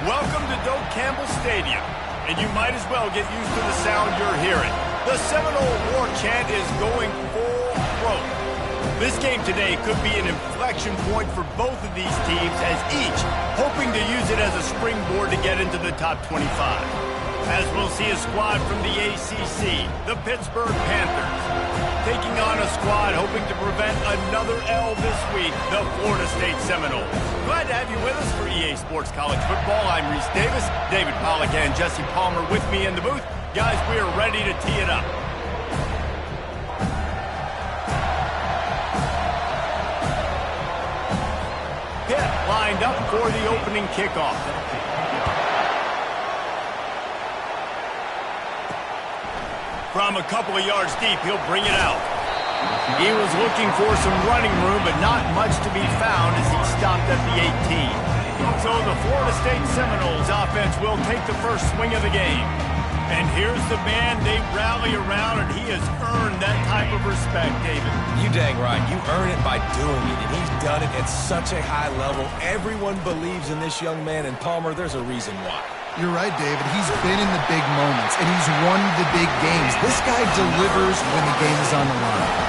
Welcome to Doak Campbell Stadium, and you might as well get used to the sound you're hearing. The Seminole war chant is going full throat. This game today could be an inflection point for both of these teams, as each hoping to use it as a springboard to get into the top 25. As we'll see a squad from the ACC, the Pittsburgh Panthers, taking on a squad hoping to prevent another L this week, the Florida State Seminoles. Glad to have you with us for EA Sports College Football. I'm Reese Davis, David Pollack and Jesse Palmer with me in the booth. Guys, we are ready to tee it up. Pitt lined up for the opening kickoff. From a couple of yards deep, he'll bring it out. He was looking for some running room, but not much to be found as he stopped at the 18. So the Florida State Seminoles offense will take the first swing of the game. And here's the man they rally around, and he has earned that type of respect, David. You dang right. You earn it by doing it, and he's done it at such a high level. Everyone believes in this young man, and Palmer, there's a reason why. You're right, David. He's been in the big moments, and he's won the big games. This guy delivers when the game is on the line.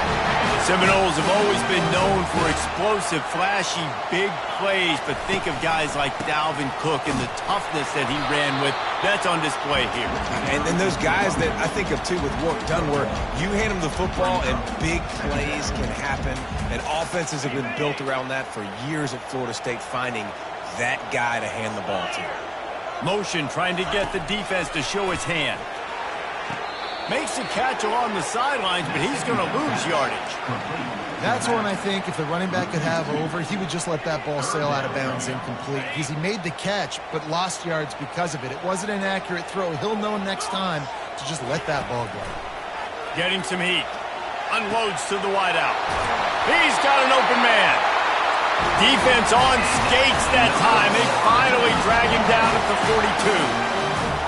Seminoles have always been known for explosive, flashy, big plays, but think of guys like Dalvin Cook and the toughness that he ran with. That's on display here. And then those guys that I think of, too, with Wark Dunn, where you hand them the football and big plays can happen, and offenses have been built around that for years at Florida State, finding that guy to hand the ball to. Motion trying to get the defense to show his hand. Makes a catch along the sidelines, but he's going to lose yardage. That's one I think if the running back could have over, he would just let that ball sail out of bounds incomplete, because he made the catch but lost yards because of it. It wasn't an accurate throw. He'll know next time to just let that ball go. Getting some heat. Unloads to the wideout. He's got an open man. Defense on skates that time. They finally drag him down at the 42.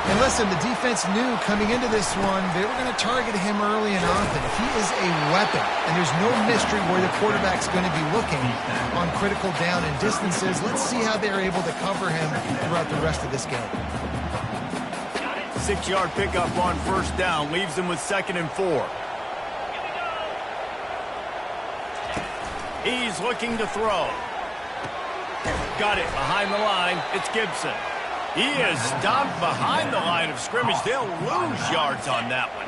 And listen, the defense knew coming into this one, they were going to target him early and often. He is a weapon, and there's no mystery where the quarterback's going to be looking on critical down and distances. Let's see how they're able to cover him throughout the rest of this game. 6-yard pickup on first down, leaves them with 2nd and 4. He's looking to throw. Got it behind the line. It's Gibson. He is stopped behind the line of scrimmage. They'll lose yards on that one.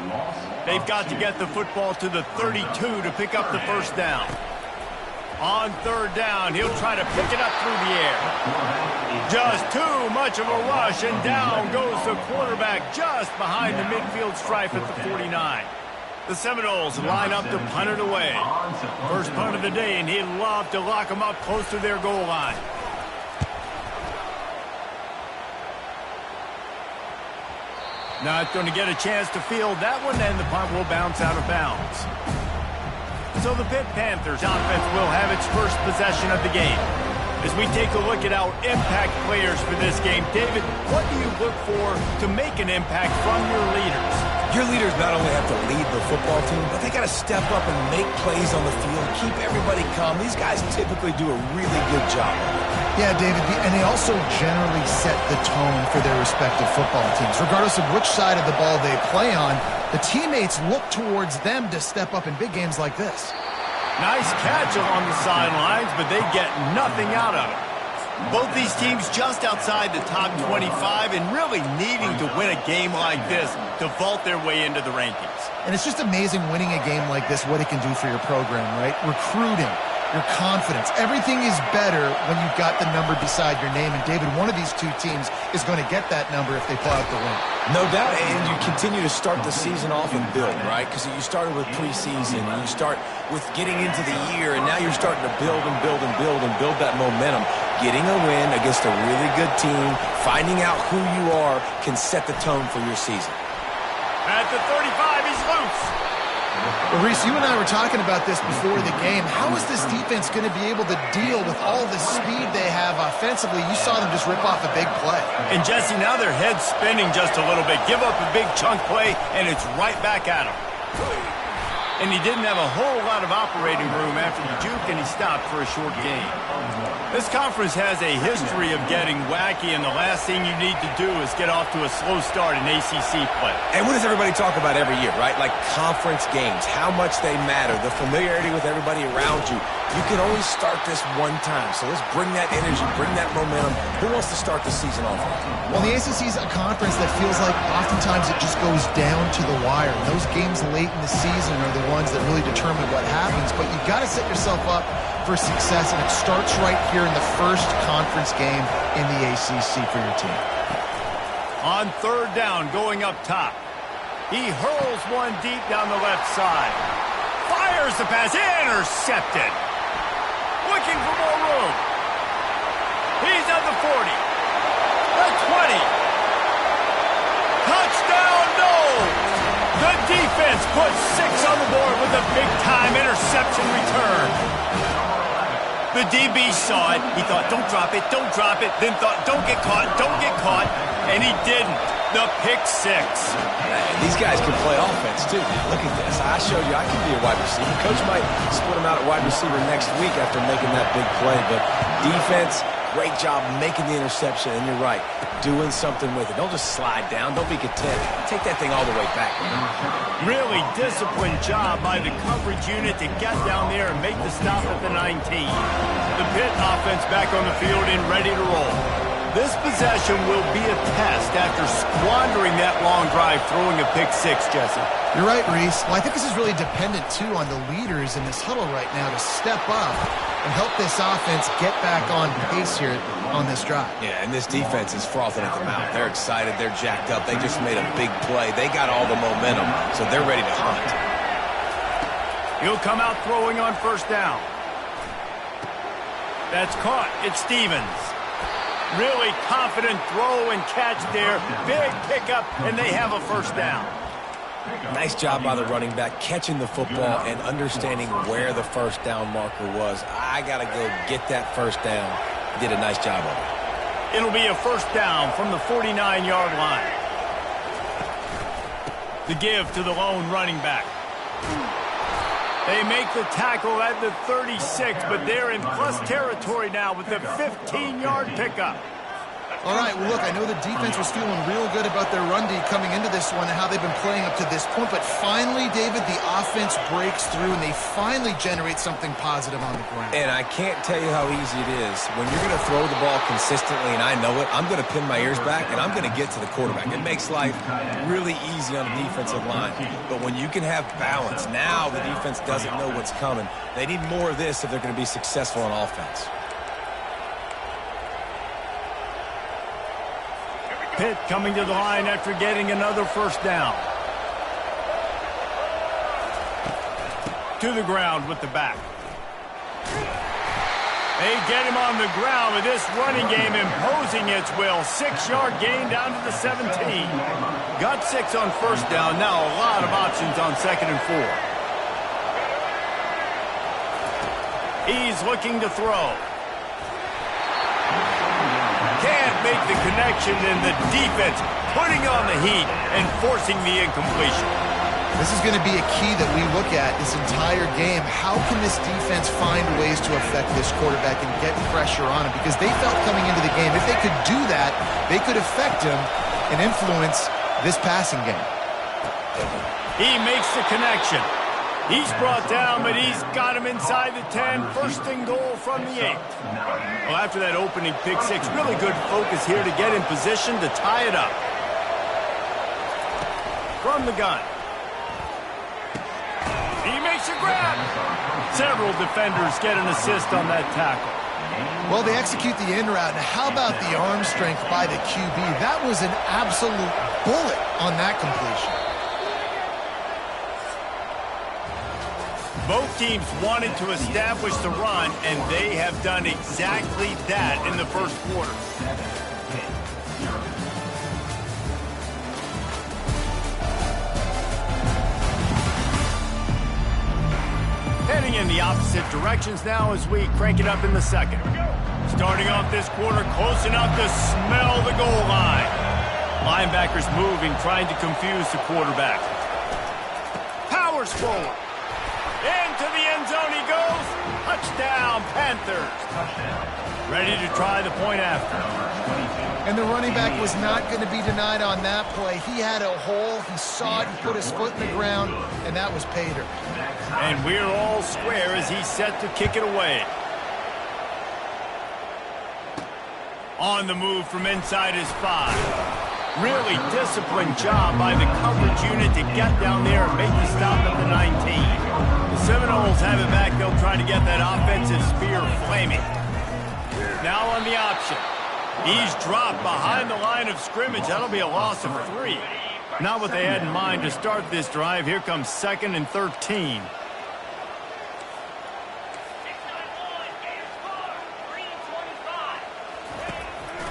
They've got to get the football to the 32 to pick up the first down. On 3rd down, he'll try to pick it up through the air. Just too much of a rush, and down goes the quarterback just behind the midfield stripe at the 49. The Seminoles line up to punt it away. First punt of the day, and he'd love to lock them up close to their goal line. Not going to get a chance to field that one, and the punt will bounce out of bounds. So the Pitt Panthers offense will have its first possession of the game. As we take a look at our impact players for this game, David, what do you look for to make an impact from your leaders? Your leaders not only have to lead the football team, but they got to step up and make plays on the field, keep everybody calm. These guys typically do a really good job. Yeah, David, and they also generally set the tone for their respective football teams. Regardless of which side of the ball they play on, the teammates look towards them to step up in big games like this. Nice catch along the sidelines, but they get nothing out of it. Both these teams just outside the top 25 and really needing to win a game like this to vault their way into the rankings. And it's just amazing winning a game like this, what it can do for your program, right? Recruiting, your confidence. Everything is better when you've got the number beside your name. And, David, one of these two teams is going to get that number if they pull out the win. No doubt, and you continue to start the season off and build, right? Because you started with preseason, and you start with getting into the year, and now you're starting to build and build and build and build that momentum. Getting a win against a really good team, finding out who you are, can set the tone for your season. At the 35, he's loose. Well, Reese, you and I were talking about this before the game. How is this defense going to be able to deal with all the speed they have offensively? You saw them just rip off a big play. And, Jesse, now their head's spinning just a little bit. Give up a big chunk play, and it's right back at him. And he didn't have a whole lot of operating room after the juke, and he stopped for a short gain. This conference has a history of getting wacky, and the last thing you need to do is get off to a slow start in ACC play. And what does everybody talk about every year, right? Like conference games, how much they matter, the familiarity with everybody around you. You can only start this one time, so let's bring that energy, bring that momentum. Who wants to start the season off? Well, the ACC is a conference that feels like oftentimes it just goes down to the wire. Those games late in the season are the ones that really determine what happens, but you've got to set yourself up for success, and it starts right here in the first conference game in the ACC for your team. On third down, going up top. He hurls one deep down the left side. Fires the pass, intercepted. Looking for more room. He's at the 40. The 20. Touchdown, no! The defense puts 6 on the board with a big-time interception return. The DB saw it. He thought, don't drop it, don't drop it. Then thought, don't get caught, don't get caught. And he didn't. The pick 6. These guys can play offense, too. Look at this. I showed you I can be a wide receiver. Coach might split him out at wide receiver next week after making that big play. But defense, great job making the interception. And you're right, doing something with it. Don't just slide down. Don't be content. Take that thing all the way back. Really disciplined job by the coverage unit to get down there and make the stop at the 19. The Pitt offense back on the field and ready to roll. This possession will be a test after squandering that long drive, throwing a pick 6, Jesse. You're right, Reese. Well, I think this is really dependent, too, on the leaders in this huddle right now to step up and help this offense get back on pace here on this drive. Yeah, and this defense is frothing at the mouth. They're excited. They're jacked up. They just made a big play. They got all the momentum, so they're ready to hunt. He'll come out throwing on first down. That's caught. It's Stevens. Really confident throw and catch there. Big pickup, and they have a first down. Nice job by the running back, catching the football and understanding where the first down marker was. I got to go get that first down. He did a nice job of it. It'll be a first down from the 49-yard line. The give to the lone running back. They make the tackle at the 36, but they're in plus territory now with the 15-yard pickup. All right, well, look, I know the defense was feeling real good about their run D coming into this one and how they've been playing up to this point, but finally, David, the offense breaks through and they finally generate something positive on the ground. And I can't tell you how easy it is. When you're going to throw the ball consistently, and I know it, I'm going to pin my ears back and I'm going to get to the quarterback. It makes life really easy on the defensive line. But when you can have balance, now the defense doesn't know what's coming. They need more of this if they're going to be successful on offense. Pitt coming to the line after getting another first down. To the ground with the back. They get him on the ground with this running game imposing its will. 6-yard gain down to the 17. Got 6 on first down. Now a lot of options on 2nd and 4. He's looking to throw. Can't make the connection, and the defense putting on the heat and forcing the incompletion. This is going to be a key that we look at this entire game. How can this defense find ways to affect this quarterback and get pressure on him? Because they felt coming into the game, if they could do that, they could affect him and influence this passing game. He makes the connection. He's brought down, but he's got him inside the 10. First and goal from the 8. Well, after that opening pick 6, really good focus here to get in position to tie it up. From the gun. He makes a grab. Several defenders get an assist on that tackle. Well, they execute the in route. Now, how about the arm strength by the QB? That was an absolute bullet on that completion. Both teams wanted to establish the run, and they have done exactly that in the first quarter. Heading in the opposite directions now as we crank it up in the second. Starting off this quarter close enough to smell the goal line. Linebackers moving, trying to confuse the quarterback. Powers forward. Into the end zone he goes. Touchdown, Panthers. Ready to try the point after. And the running back was not going to be denied on that play. He had a hole. He saw it. He put his foot in the ground, and that was pay dirt. And we're all square as he's set to kick it away. On the move from inside his 5. Really disciplined job by the coverage unit to get down there and make the stop at the 19. The Seminoles have it back. They'll try to get that offensive spear flaming. Now on the option. He's dropped behind the line of scrimmage. That'll be a loss of 3. Not what they had in mind to start this drive. Here comes 2nd and 13.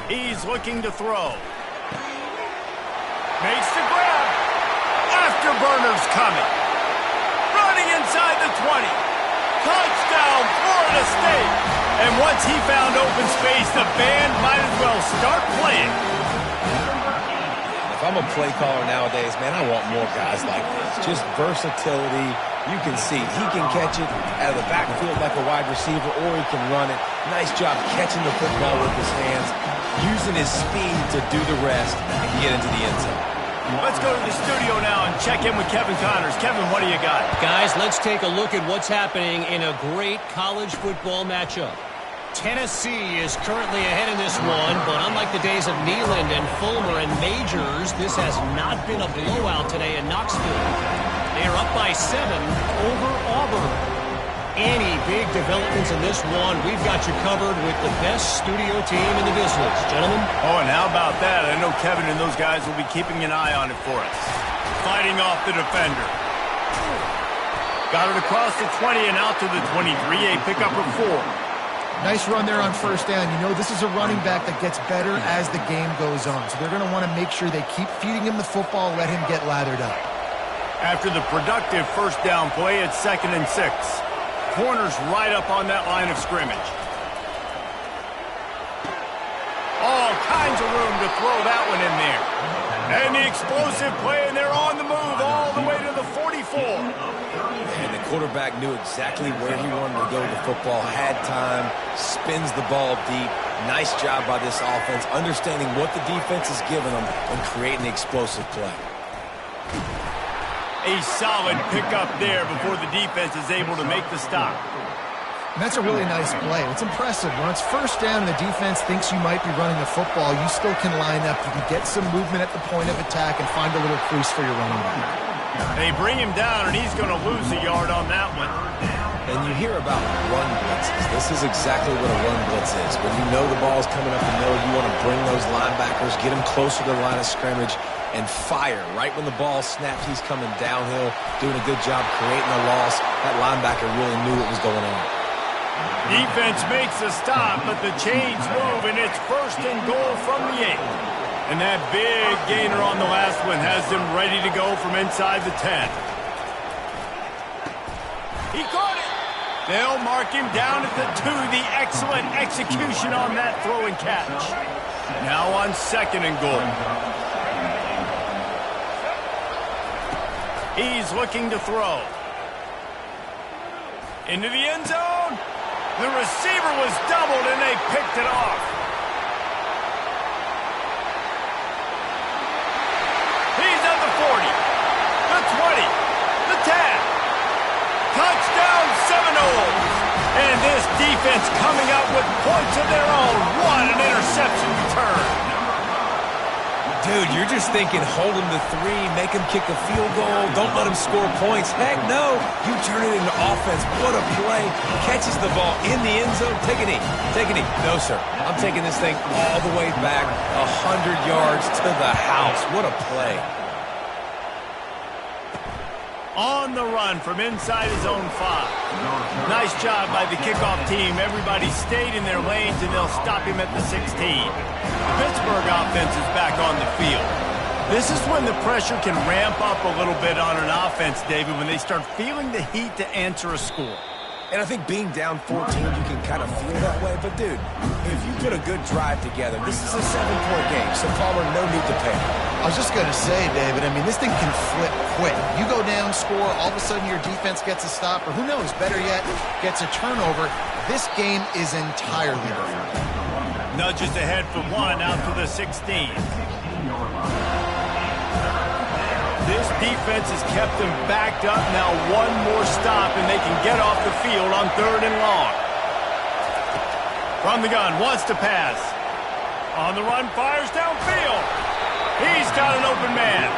He's looking to throw. Makes the grab. Afterburner's coming. Running inside the 20. Touchdown, Florida State. And once he found open space, the band might as well start playing. If I'm a play caller nowadays, man, I want more guys like this. Just versatility. You can see he can catch it out of the backfield like a wide receiver, or he can run it. Nice job catching the football with his hands, using his speed to do the rest and get into the end zone. Let's go to the studio now and check in with Kevin Connors. Kevin, what do you got? Guys, let's take a look at what's happening in a great college football matchup. Tennessee is currently ahead in this one, but unlike the days of Neyland and Fulmer and Majors, this has not been a blowout today in Knoxville. They are up by 7 over Auburn. Any big developments in this one, we've got you covered with the best studio team in the business. Gentlemen? Oh, and how about that? I know Kevin and those guys will be keeping an eye on it for us. Fighting off the defender. Got it across the 20 and out to the 23. A pickup of 4. Nice run there on first down. You know, this is a running back that gets better as the game goes on. So they're going to want to make sure they keep feeding him the football, let him get lathered up. After the productive first down play, it's 2nd and 6. Corners right up on that line of scrimmage. All kinds of room to throw that one in there. And the explosive play, and they're on the move all the way to the 44. And the quarterback knew exactly where he wanted to go with the football, had time, spins the ball deep. Nice job by this offense, understanding what the defense is giving them and creating the explosive play. A solid pickup there before the defense is able to make the stop. And that's a really nice play. It's impressive. When it's first down and the defense thinks you might be running the football, you still can line up. You can get some movement at the point of attack and find a little crease for your running back. They bring him down, and he's going to lose a yard on that one. And you hear about run blitzes. This is exactly what a run blitz is. When you know the ball's coming up the middle, you want to bring those linebackers, get them closer to the line of scrimmage, and fire. Right when the ball snaps, he's coming downhill, doing a good job creating a loss. That linebacker really knew what was going on. Defense makes a stop, but the chains move, and it's 1st and goal from the 8. And that big gainer on the last one has them ready to go from inside the 10. He caught it. They'll mark him down at the 2. The excellent execution on that throw and catch. Now on 2nd and goal. He's looking to throw. Into the end zone. The receiver was doubled, and they picked it off. He's at the 40, the 20, the 10. Touchdown Seminoles. And this defense coming up with points of their own. What an interception return. Dude, you're just thinking, hold him to 3, make him kick a field goal, don't let him score points. Heck no, you turn it into offense. What a play. Catches the ball in the end zone. Take a knee. Take a knee. No, sir. I'm taking this thing all the way back 100 yards to the house. What a play. On the run from inside his own 5. Nice job by the kickoff team. Everybody stayed in their lanes, and they'll stop him at the 16. The Pittsburgh offense is back on the field. This is when the pressure can ramp up a little bit on an offense, David, when they start feeling the heat to answer a score. And I think being down 14, you can kind of feel that way. But, dude, if you put a good drive together, this is a 7-point game, so Palmer, no need to panic. I was just going to say, David, I mean, this thing can flip quick. You go down, score, all of a sudden your defense gets a stop, or who knows, better yet, gets a turnover. This game is entirely different. Nudges ahead for one out to the 16. This defense has kept them backed up. Now one more stop, and they can get off the field on 3rd and long. From the gun, wants to pass. On the run, fires downfield. He's got an open man.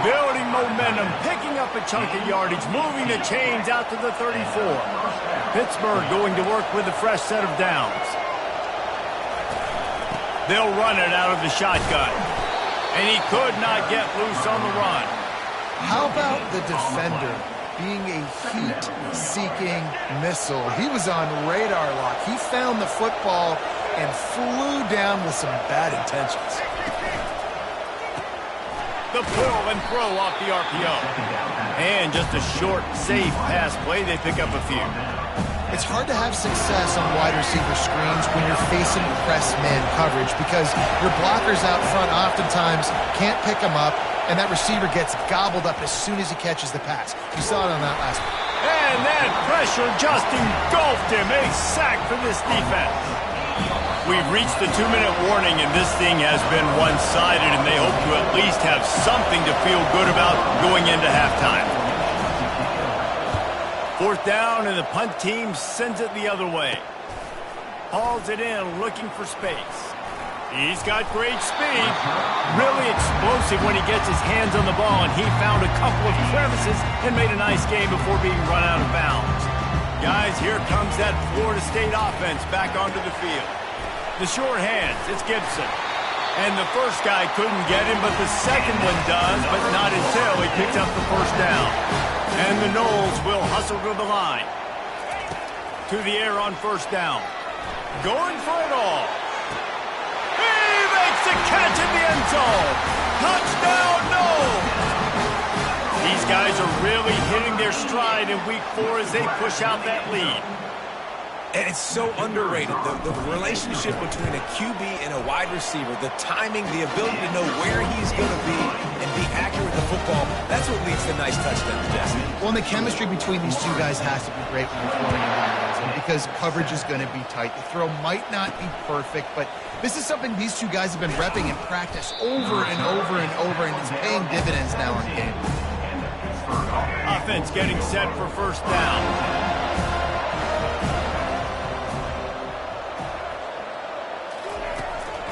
Building momentum, picking up a chunk of yardage, moving the chains out to the 34. Pittsburgh going to work with a fresh set of downs. They'll run it out of the shotgun. And he could not get loose on the run. How about the defender being a heat-seeking missile? He was on radar lock. He found the football and flew down with some bad intentions. The pull and throw off the RPO. And just a short, safe pass play. They pick up a few. It's hard to have success on wide receiver screens when you're facing press man coverage because your blockers out front oftentimes can't pick them up, and that receiver gets gobbled up as soon as he catches the pass. You saw it on that last one. And that pressure just engulfed him. A sack for this defense. We've reached the 2-minute warning, and this thing has been one-sided, and they hope to at least have something to feel good about going into halftime. 4th down, and the punt team sends it the other way. Hauls it in, looking for space. He's got great speed. Really explosive when he gets his hands on the ball, and he found a couple of crevices and made a nice game before being run out of bounds. Guys, here comes that Florida State offense back onto the field. The short hands, it's Gibson. And the first guy couldn't get him, but the second one does, but not until he picks up the 1st down. And the Noles will hustle to the line. To the air on 1st down. Going for it all. He makes the catch in the end zone. Touchdown, Noles! These guys are really hitting their stride in week 4 as they push out that lead. And it's so underrated, the relationship between a QB and a wide receiver, the timing, the ability to know where he's going to be and be accurate with the football, that's what leads to nice touchdowns, Jesse. Well, and the chemistry between these two guys has to be great when you're throwing into the end zone because coverage is going to be tight. The throw might not be perfect, but this is something these two guys have been repping in practice over and over and over, and it's paying dividends now in game. Offense getting set for 1st down.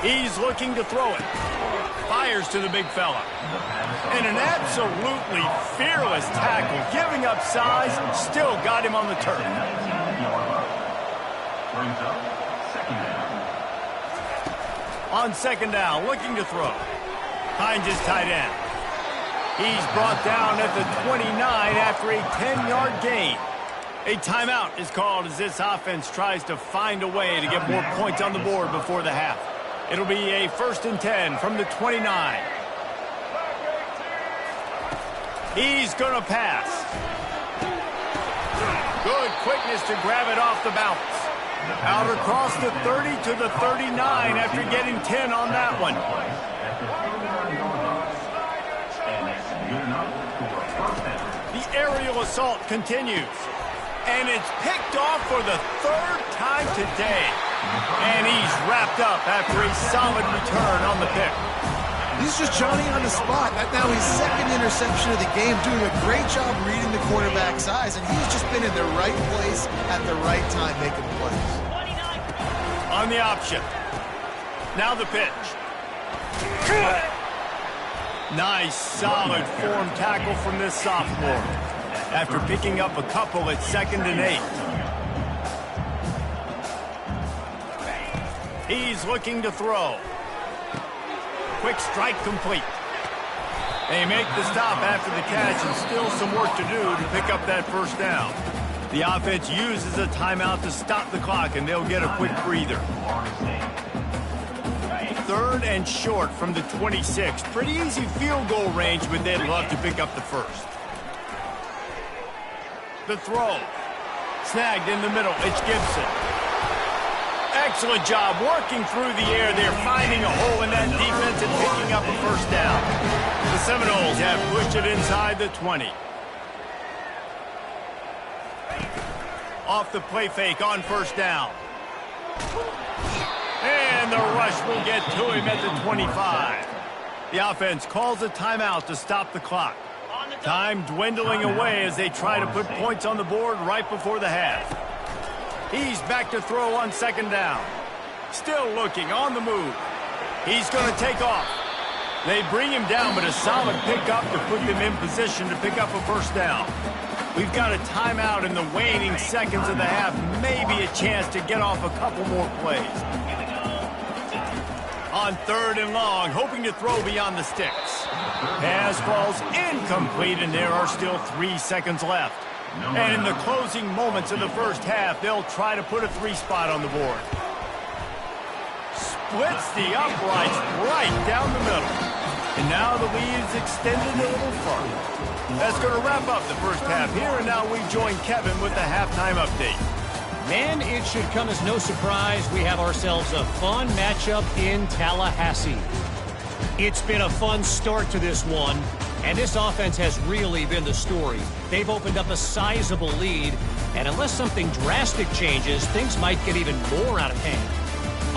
He's looking to throw it. Fires to the big fella. And an absolutely fearless tackle. Giving up size, still got him on the turf. On 2nd down, looking to throw. Finds his tight end. He's brought down at the 29 after a 10-yard gain. A timeout is called as this offense tries to find a way to get more points on the board before the half. It'll be a 1st and 10 from the 29. He's going to pass. Good quickness to grab it off the bounce. Out across the 30 to the 39 after getting 10 on that one. The aerial assault continues. And it's picked off for the 3rd time today. And he's wrapped up after a solid return on the pick. He's just Johnny on the spot. Now his 2nd interception of the game, doing a great job reading the quarterback's eyes, and he's just been in the right place at the right time making plays. On the option. Now the pitch. Nice, solid form tackle from this sophomore. After picking up a couple at 2nd and 8. He's looking to throw. Quick strike complete. They make the stop after the catch and still some work to do to pick up that 1st down. The offense uses a timeout to stop the clock, and they'll get a quick breather. 3rd and short from the 26. Pretty easy field goal range, but they'd love to pick up the 1st. The throw. Snagged in the middle. It's Gibson. Excellent job working through the air. They're finding a hole in that defense and picking up a 1st down. The Seminoles have pushed it inside the 20. Off the play fake on first down. And the rush will get to him at the 25. The offense calls a timeout to stop the clock. Time dwindling away as they try to put points on the board right before the half. He's back to throw on second down. Still looking on the move. He's going to take off. They bring him down, but a solid pickup to put them in position to pick up a first down. We've got a timeout in the waning seconds of the half. Maybe a chance to get off a couple more plays. On third and long, hoping to throw beyond the sticks. Pass falls incomplete, and there are still 3 seconds left. And in the closing moments of the first half, they'll try to put a 3 spot on the board. Splits the uprights right down the middle. And now the lead is extended a little further. That's going to wrap up the first half here, and now we join Kevin with the halftime update. Man, it should come as no surprise we have ourselves a fun matchup in Tallahassee. It's been a fun start to this one, and this offense has really been the story. They've opened up a sizable lead, and unless something drastic changes, things might get even more out of hand.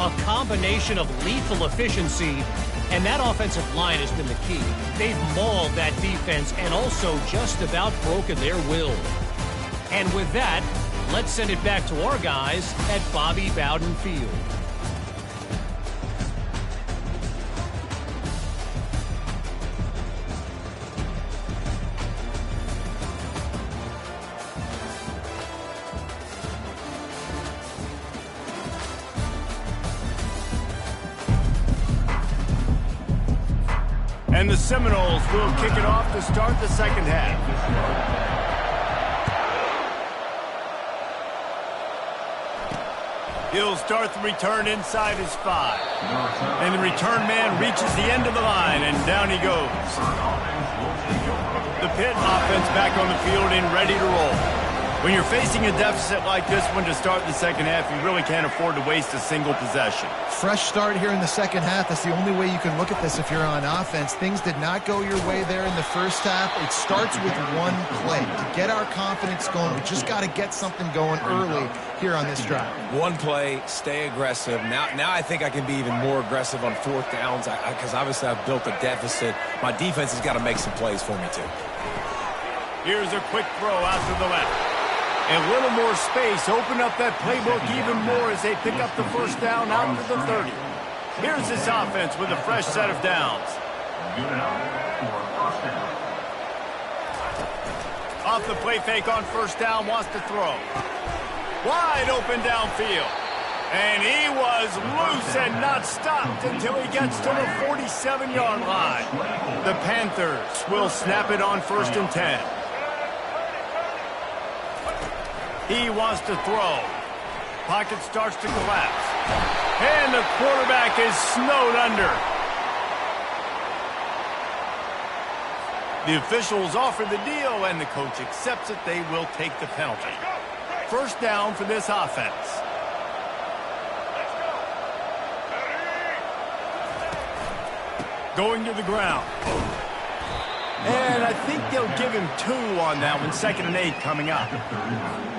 A combination of lethal efficiency, and that offensive line has been the key. They've mauled that defense and also just about broken their will. And with that, let's send it back to our guys at Bobby Bowden Field. And the Seminoles will kick it off to start the second half. He'll start the return inside his 5. And the return man reaches the end of the line, and down he goes. The Pitt offense back on the field and ready to roll. When you're facing a deficit like this one to start the second half, you really can't afford to waste a single possession. Fresh start here in the second half. That's the only way you can look at this if you're on offense. Things did not go your way there in the first half. It starts with one play. To get our confidence going, we just got to get something going early here on this drive. One play, stay aggressive. Now I think I can be even more aggressive on fourth downs because obviously I've built a deficit. My defense has got to make some plays for me too. Here's a quick throw out to the left. A little more space, open up that playbook even more as they pick up the first down out to the 30. Here's this offense with a fresh set of downs. Off the play fake on first down, wants to throw. Wide open downfield. And he was loose and not stopped until he gets to the 47-yard line. The Panthers will snap it on first and 10. He wants to throw. Pocket starts to collapse. And the quarterback is snowed under. The officials offer the deal, and the coach accepts it. They will take the penalty. First down for this offense. Going to the ground. And I think they'll give him 2 on that one. 2nd and 8 coming up.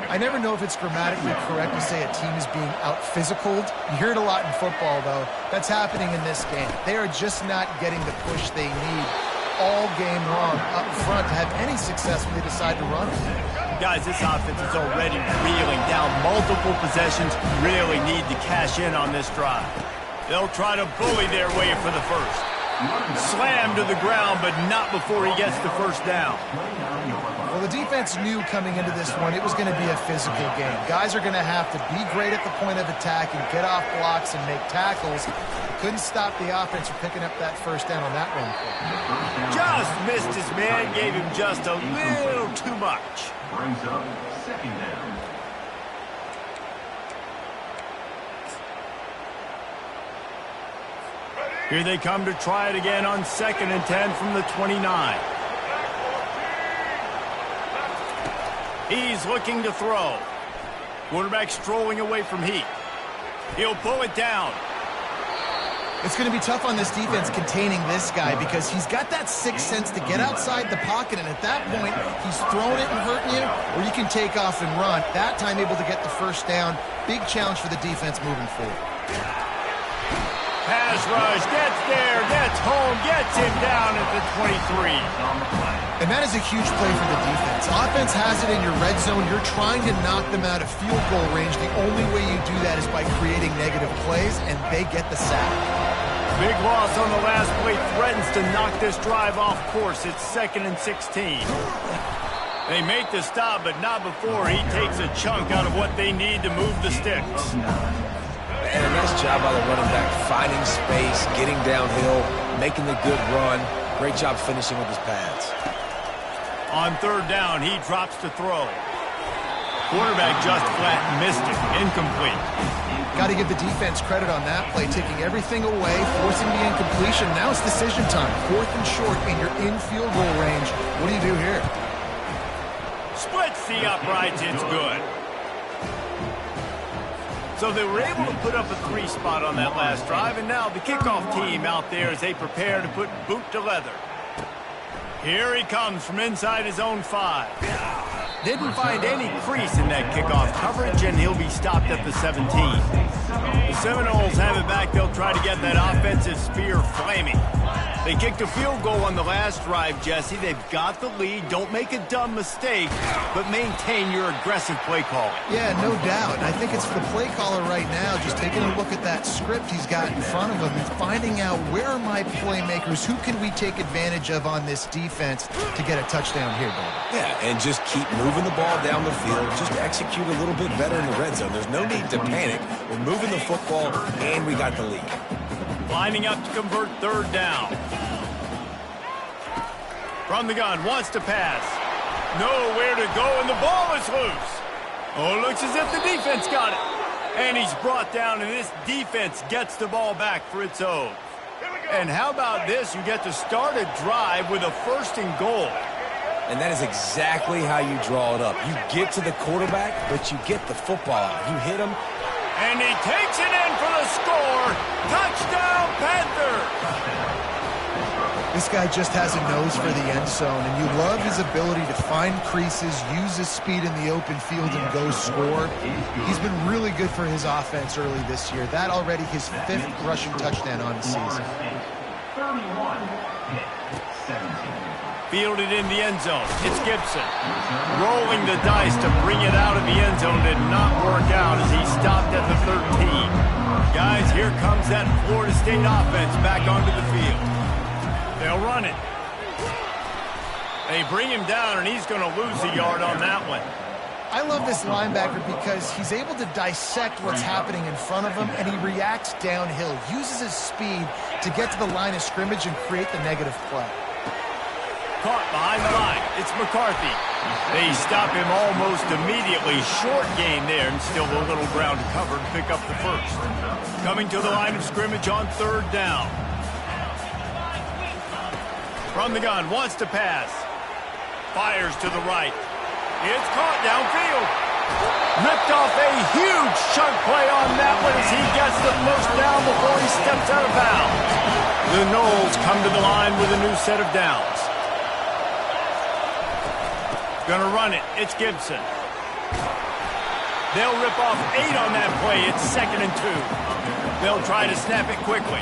I never know if it's grammatically correct to say a team is being out-physicaled. You hear it a lot in football, though. That's happening in this game. They are just not getting the push they need all game long up front to have any success when they decide to run it. Guys, this offense is already reeling down multiple possessions. Really need to cash in on this drive. They'll try to bully their way for the first. Slammed to the ground, but not before he gets the first down. Well, the defense knew coming into this one it was going to be a physical game. Guys are going to have to be great at the point of attack and get off blocks and make tackles. They couldn't stop the offense from picking up that first down on that run. Just missed his man, gave him just a little too much. Brings up second down. Here they come to try it again on 2nd and 10 from the 29. He's looking to throw. Quarterback strolling away from Heat. He'll pull it down. It's going to be tough on this defense containing this guy because he's got that sixth sense to get outside the pocket, and at that point, he's throwing it and hurting you, or you can take off and run. That time able to get the first down. Big challenge for the defense moving forward. Pass rush, gets there, gets home, gets him down at the 23. And that is a huge play for the defense. Offense has it in your red zone. You're trying to knock them out of field goal range. The only way you do that is by creating negative plays, and they get the sack. Big loss on the last play threatens to knock this drive off course. It's 2nd and 16. They make the stop, but not before he takes a chunk out of what they need to move the sticks. And a nice job by the running back, finding space, getting downhill, making the good run. Great job finishing with his pads. On 3rd down, he drops to throw. Quarterback just flat missed it. Incomplete. Got to give the defense credit on that play, taking everything away, forcing the incompletion. Now it's decision time. 4th and short, and you're in field goal range. What do you do here? Splits the uprights. It's good. So they were able to put up a 3 spot on that last drive, and now the kickoff team out there as they prepare to put boot to leather. Here he comes from inside his own 5. Didn't find any crease in that kickoff coverage, and he'll be stopped at the 17. The Seminoles have it back. They'll try to get that offensive spear flaming. They kicked a field goal on the last drive, Jesse. They've got the lead. Don't make a dumb mistake, but maintain your aggressive play calling. Yeah, no doubt. And I think it's the play caller right now just taking a look at that script he's got in front of him and finding out where are my playmakers, who can we take advantage of on this defense to get a touchdown here, David. Yeah, and just keep moving the ball down the field. Just execute a little bit better in the red zone. There's no need to panic. We're moving the football, and we got the lead. Lining up to convert 3rd down. From the gun, wants to pass. Nowhere to go, and the ball is loose. Oh, looks as if the defense got it. And he's brought down, and this defense gets the ball back for its own. And how about this? You get to start a drive with a 1st and goal. And that is exactly how you draw it up. You get to the quarterback, but you get the football out. You hit him. And he takes it in for the score. Touchdown, Panthers! This guy just has a nose for the end zone, and you love his ability to find creases, use his speed in the open field, and go score. He's been really good for his offense early this year. That already his 5th rushing touchdown on the season. 31, 17. Fielded in the end zone. It's Gibson. Rolling the dice to bring it out of the end zone did not work out as he stopped at the 13. Guys, here comes that Florida State offense back onto the field. They'll run it. They bring him down, and he's going to lose a yard on that one. I love this linebacker because he's able to dissect what's happening in front of him, and he reacts downhill, uses his speed to get to the line of scrimmage and create the negative play. Caught behind the line. It's McCarthy. They stop him almost immediately. Short gain there, and still a little ground to cover to pick up the 1st. Coming to the line of scrimmage on 3rd down. From the gun, wants to pass. Fires to the right. It's caught downfield. Ripped off a huge chunk play on that one as he gets the 1st down before he steps out of bounds. The Noles come to the line with a new set of downs. Gonna run it. It's Gibson. They'll rip off 8 on that play. It's 2nd and 2. They'll try to snap it quickly.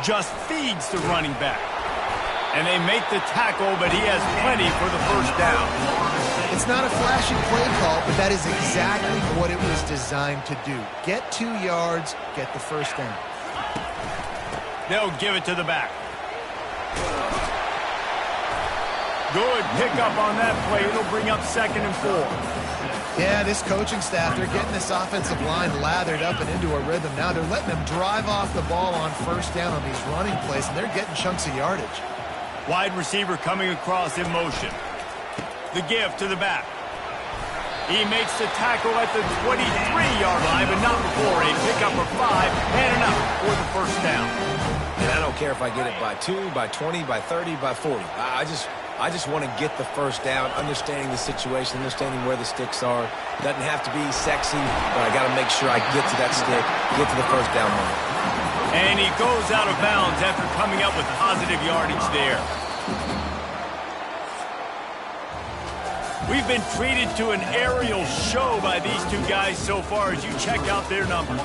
Just feeds the running back. And they make the tackle, but he has plenty for the 1st down. It's not a flashy play call, but that is exactly what it was designed to do. Get 2 yards, get the 1st down. They'll give it to the back. Good pickup on that play. It'll bring up 2nd and 4. Yeah, this coaching staff, they're getting this offensive line lathered up and into a rhythm. Now they're letting them drive off the ball on 1st down on these running plays, and they're getting chunks of yardage. Wide receiver coming across in motion. The give to the back. He makes the tackle at the 23-yard line, but not before a pickup of 5 and enough for the 1st down. And I don't care if I get it by 2, by 20, by 30, by 40. I just I just want to get the first down, understanding the situation, understanding where the sticks are. Doesn't have to be sexy, but I got to make sure I get to that stick, get to the first down line. And he goes out of bounds after coming up with positive yardage there. We've been treated to an aerial show by these two guys so far as you check out their numbers.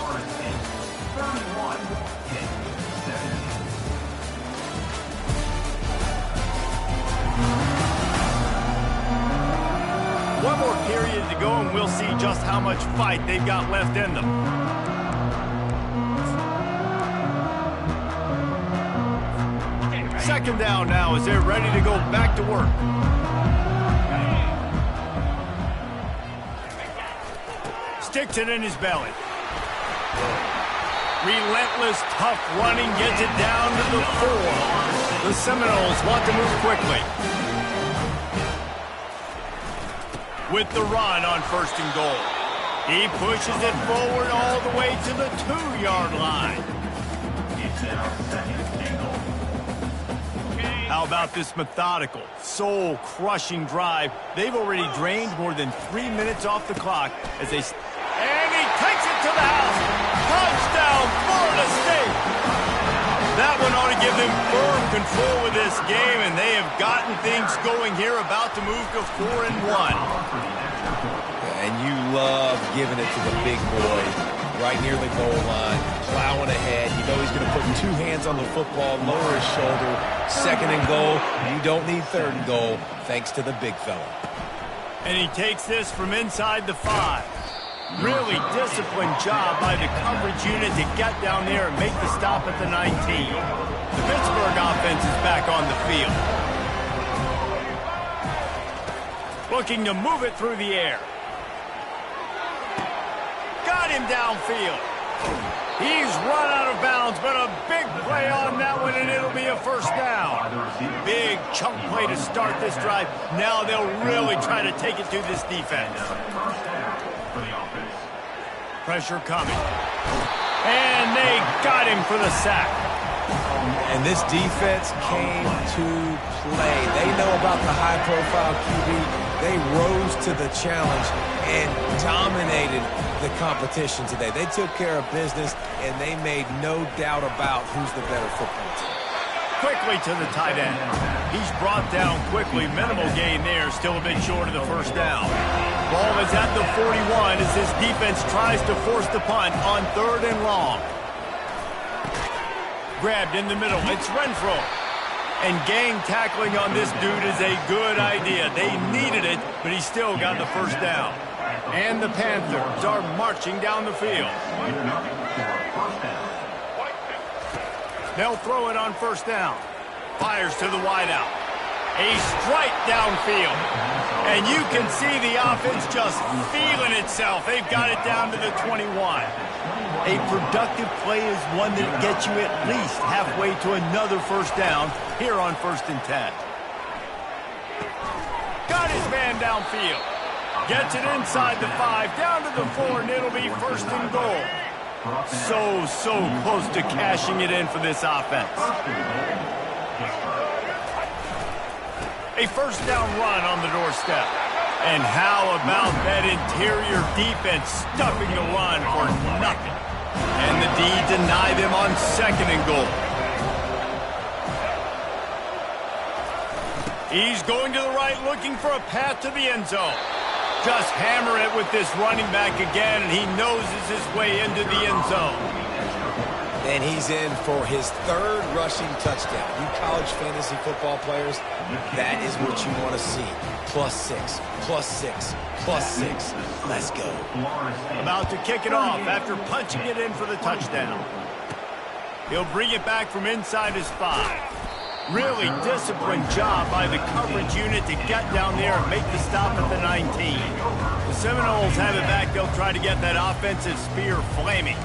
One more period to go, and we'll see just how much fight they've got left in them. Second down now as they're ready to go back to work. Sticks it in his belly. Relentless, tough running gets it down to the 4. The Seminoles want to move quickly. With the run on 1st and goal. He pushes it forward all the way to the 2-yard line. How about this methodical, soul-crushing drive? They've already drained more than 3 minutes off the clock as they... And he takes it to the house. Touchdown, Florida State. That one ought to give them firm control of this game, and they have gotten things going here, about to move to 4-1. And you love giving it to the big boy right near the goal line, plowing ahead. You know he's going to put 2 hands on the football, lower his shoulder. 2nd and goal. You don't need 3rd and goal, thanks to the big fella. And he takes this from inside the 5. Really disciplined job by the coverage unit to get down there and make the stop at the 19. The Pittsburgh offense is back on the field. Looking to move it through the air. Got him downfield. He's run out of bounds, but a big play on that one, and it'll be a 1st down. Big chunk play to start this drive. Now they'll really try to take it to this defense. Pressure coming. And they got him for the sack. And this defense came to play. They know about the high-profile QB. They rose to the challenge and dominated the competition today. They took care of business, and they made no doubt about who's the better football team. Quickly to the tight end. He's brought down quickly. Minimal gain there. Still a bit short of the 1st down. Ball is at the 41 as this defense tries to force the punt on 3rd and long. Grabbed in the middle. It's Renfro. And gang tackling on this dude is a good idea. They needed it, but he still got the 1st down. And the Panthers are marching down the field. They'll throw it on 1st down. Fires to the wideout. A strike downfield. And you can see the offense just feeling itself. They've got it down to the 21. A productive play is one that gets you at least halfway to another 1st down here on 1st and 10. Got his man downfield. Gets it inside the 5, down to the 4, and it'll be 1st and goal. So close to cashing it in for this offense. A 1st down run on the doorstep. And how about that interior defense stuffing the run for nothing? And the D deny them on 2nd and goal. He's going to the right, looking for a path to the end zone. Just hammer it with this running back again, and he noses his way into the end zone. And he's in for his 3rd rushing touchdown. You college fantasy football players, that is what you want to see. +6, +6, +6. Let's go. About to kick it off after punching it in for the touchdown. He'll bring it back from inside his 5. Really disciplined job by the coverage unit to get down there and make the stop at the 19. The Seminoles have it back. They'll try to get that offensive spear flaming.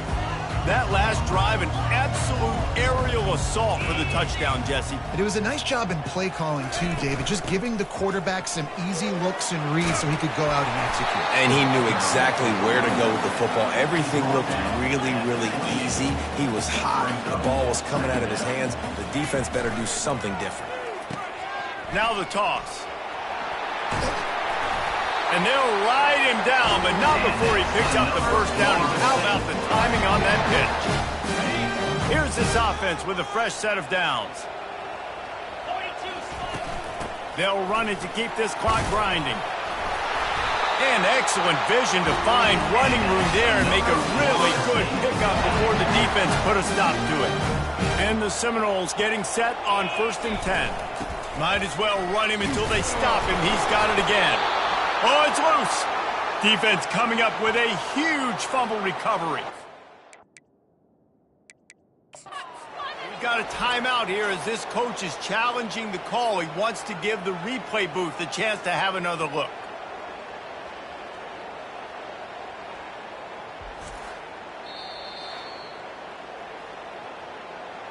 That last drive, an absolute aerial assault for the touchdown, Jesse. And it was a nice job in play calling, too, David, just giving the quarterback some easy looks and reads so he could go out and execute. And he knew exactly where to go with the football. Everything looked really, really easy. He was hot. The ball was coming out of his hands. The defense better do something different. Now the toss. And they'll ride him down, but not before he picks up the first down. How about the timing on that pitch? Here's this offense with a fresh set of downs. They'll run it to keep this clock grinding. And excellent vision to find running room there and make a really good pickup before the defense put a stop to it. And the Seminoles getting set on 1st and 10. Might as well run him until they stop him. He's got it again. Oh, it's loose. Defense coming up with a huge fumble recovery. We've got a timeout here as this coach is challenging the call. He wants to give the replay booth a chance to have another look.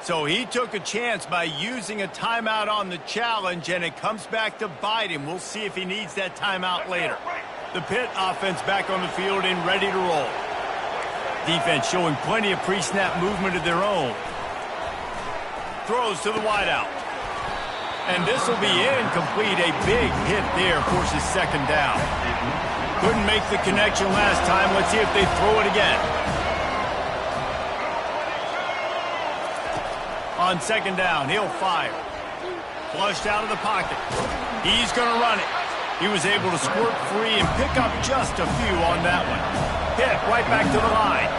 So he took a chance by using a timeout on the challenge, and it comes back to bite him. We'll see if he needs that timeout later. The Pitt offense back on the field and ready to roll. Defense showing plenty of pre-snap movement of their own. Throws to the wideout. And this will be incomplete. A big hit there forces 2nd down. Couldn't make the connection last time. Let's see if they throw it again. On 2nd down, he'll fire. Flushed out of the pocket. He's going to run it. He was able to squirt free and pick up just a few on that one. Hit right back to the line.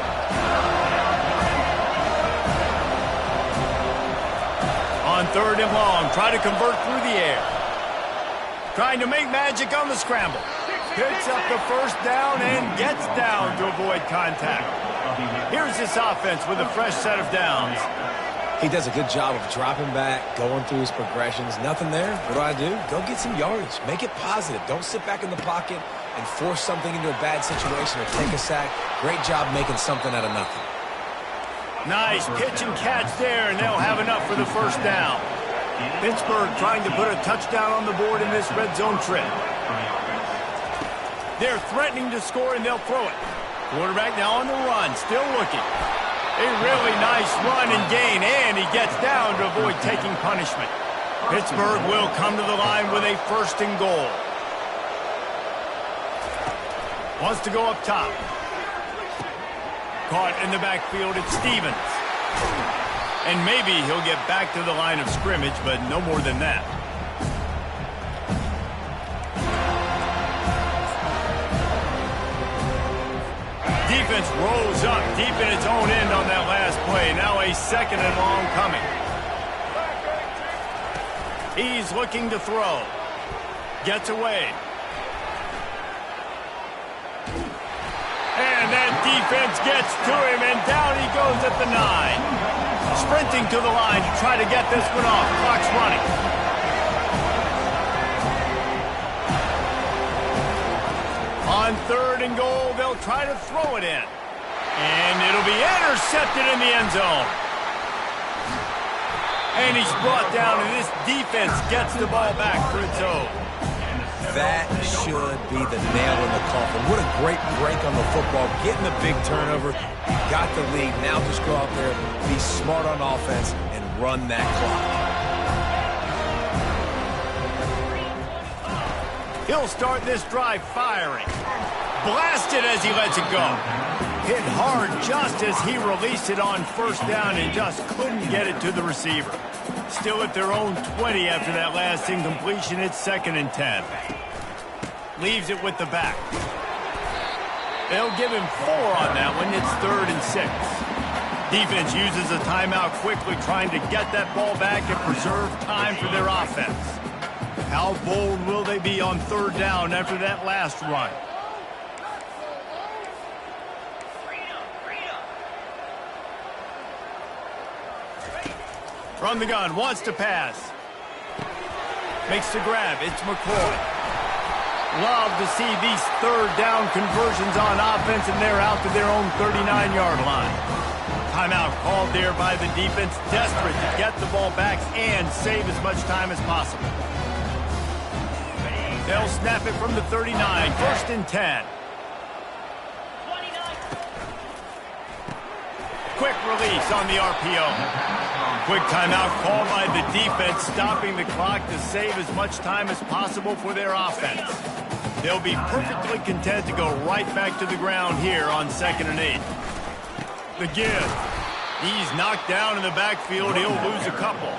On 3rd and long, try to convert through the air. Trying to make magic on the scramble. Picks up the 1st down and gets down to avoid contact. Here's this offense with a fresh set of downs. He does a good job of dropping back, going through his progressions. Nothing there. What do? Go get some yardage. Make it positive. Don't sit back in the pocket and force something into a bad situation or take a sack. Great job making something out of nothing. Nice pitch and catch there, and they'll have enough for the 1st down. Pittsburgh trying to put a touchdown on the board in this red zone trip. They're threatening to score, and they'll throw it. Quarterback now on the run, still looking. A really nice run and gain, and he gets down to avoid taking punishment. Pittsburgh will come to the line with a 1st and goal. Wants to go up top. Caught in the backfield, it's Stevens. And maybe he'll get back to the line of scrimmage, but no more than that. Defense rolls up deep in its own end on that last play. Now a 2nd and long coming. He's looking to throw. Gets away. And that defense gets to him, and down he goes at the 9. Sprinting to the line to try to get this one off. Clock's running. On 3rd and goal, they'll try to throw it in. And it'll be intercepted in the end zone. And he's brought down, and this defense gets the ball back for its own. That should be the nail in the coffin. What a great break on the football. Getting the big turnover. Got the lead. Now just go out there, be smart on offense, and run that clock. He'll start this drive firing. Blasted as he lets it go. Hit hard just as he released it on 1st down and just couldn't get it to the receiver. Still at their own 20 after that last incompletion. It's 2nd and 10. Leaves it with the back. They'll give him 4 on that one. It's 3rd and 6. Defense uses a timeout quickly, trying to get that ball back and preserve time for their offense. How bold will they be on 3rd down after that last run? From the gun, wants to pass. Makes the grab, it's McCoy. Love to see these 3rd down conversions on offense, and they're out to their own 39-yard line. Timeout called there by the defense, desperate to get the ball back and save as much time as possible. They'll snap it from the 39, 1st and 10. Quick release on the RPO. Quick timeout called by the defense, stopping the clock to save as much time as possible for their offense. They'll be perfectly content to go right back to the ground here on 2nd and 8. The give. He's knocked down in the backfield. He'll lose a couple.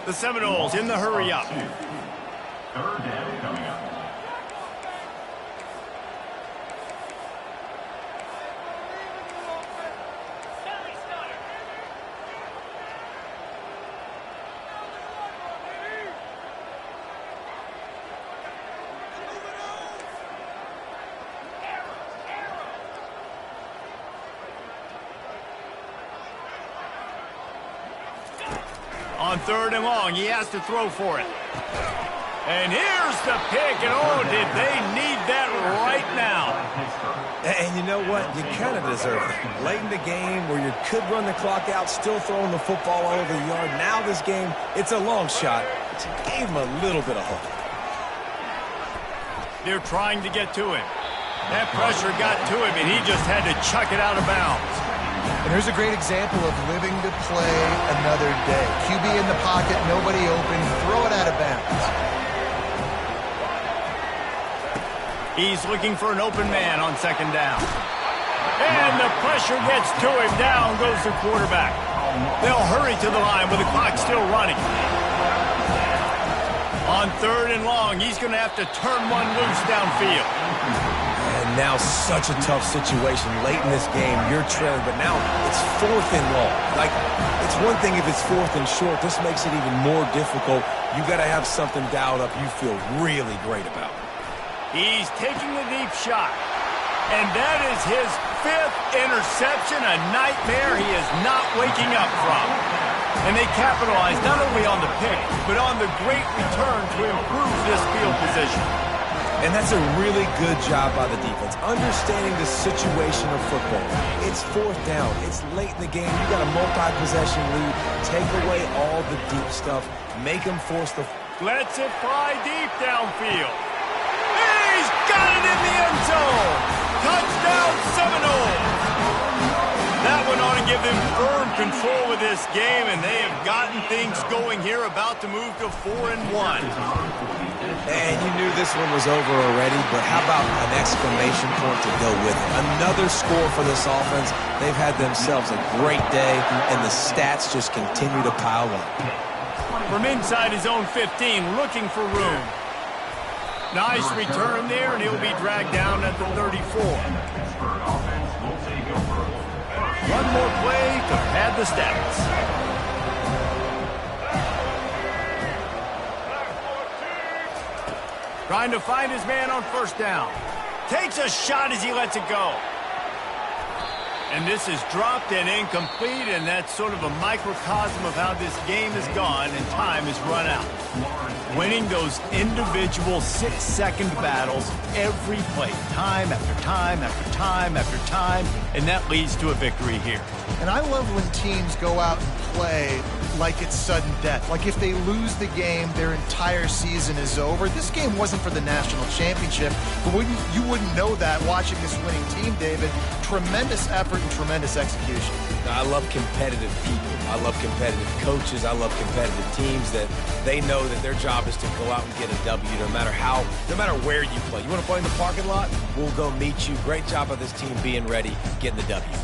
The Seminoles in the hurry up. 3rd down coming up. On 3rd and long, he has to throw for it. And here's the pick, and oh, did they need that right now. And you know what? You kind of deserve it. Late in the game where you could run the clock out, still throwing the football all over the yard. Now this game, it's a long shot. It gave him a little bit of hope. They're trying to get to him. That pressure got to him, and he just had to chuck it out of bounds. And here's a great example of living to play another day. QB in the pocket, nobody open, throw it out of bounds. He's looking for an open man on 2nd down. And the pressure gets to him. Down goes the quarterback. They'll hurry to the line with the clock still running. On 3rd and long, he's going to have to turn one loose downfield. And now such a tough situation. Late in this game, you're trailing, but now it's 4th and long. Like, it's one thing if it's 4th and short. This makes it even more difficult. You got to have something dialed up you feel really great about. He's taking the deep shot. And that is his 5th interception, a nightmare he is not waking up from. And they capitalize not only on the pick, but on the great return to improve this field position. And that's a really good job by the defense, understanding the situation of football. It's 4th down. It's late in the game. You got a multi-possession lead. Take away all the deep stuff. Make them force the... Lets it fly deep downfield. He's got it in the end zone. Touchdown Seminoles. That one ought to give them firm control of this game, and they have gotten things going here, about to move to 4-1. And you knew this one was over already, but how about an exclamation point to go with it? Another score for this offense. They've had themselves a great day, and the stats just continue to pile up. From inside his own 15, looking for room. Nice return there, and he'll be dragged down at the 34. One more play to pad the stats. Trying to find his man on 1st down. Takes a shot as he lets it go. And this is dropped and incomplete, and that's sort of a microcosm of how this game has gone, and time has run out. Winning those individual 6-second battles every play, time after time after time after time, and that leads to a victory here. And I love when teams go out and play like it's sudden death. Like if they lose the game, their entire season is over. This game wasn't for the national championship, but you wouldn't know that watching this winning team, David. Tremendous effort and tremendous execution. I love competitive people. I love competitive coaches. I love competitive teams that they know that their job is to go out and get a W no matter where you play. You want to play in the parking lot? We'll go meet you. Great job by this team being ready, getting the W.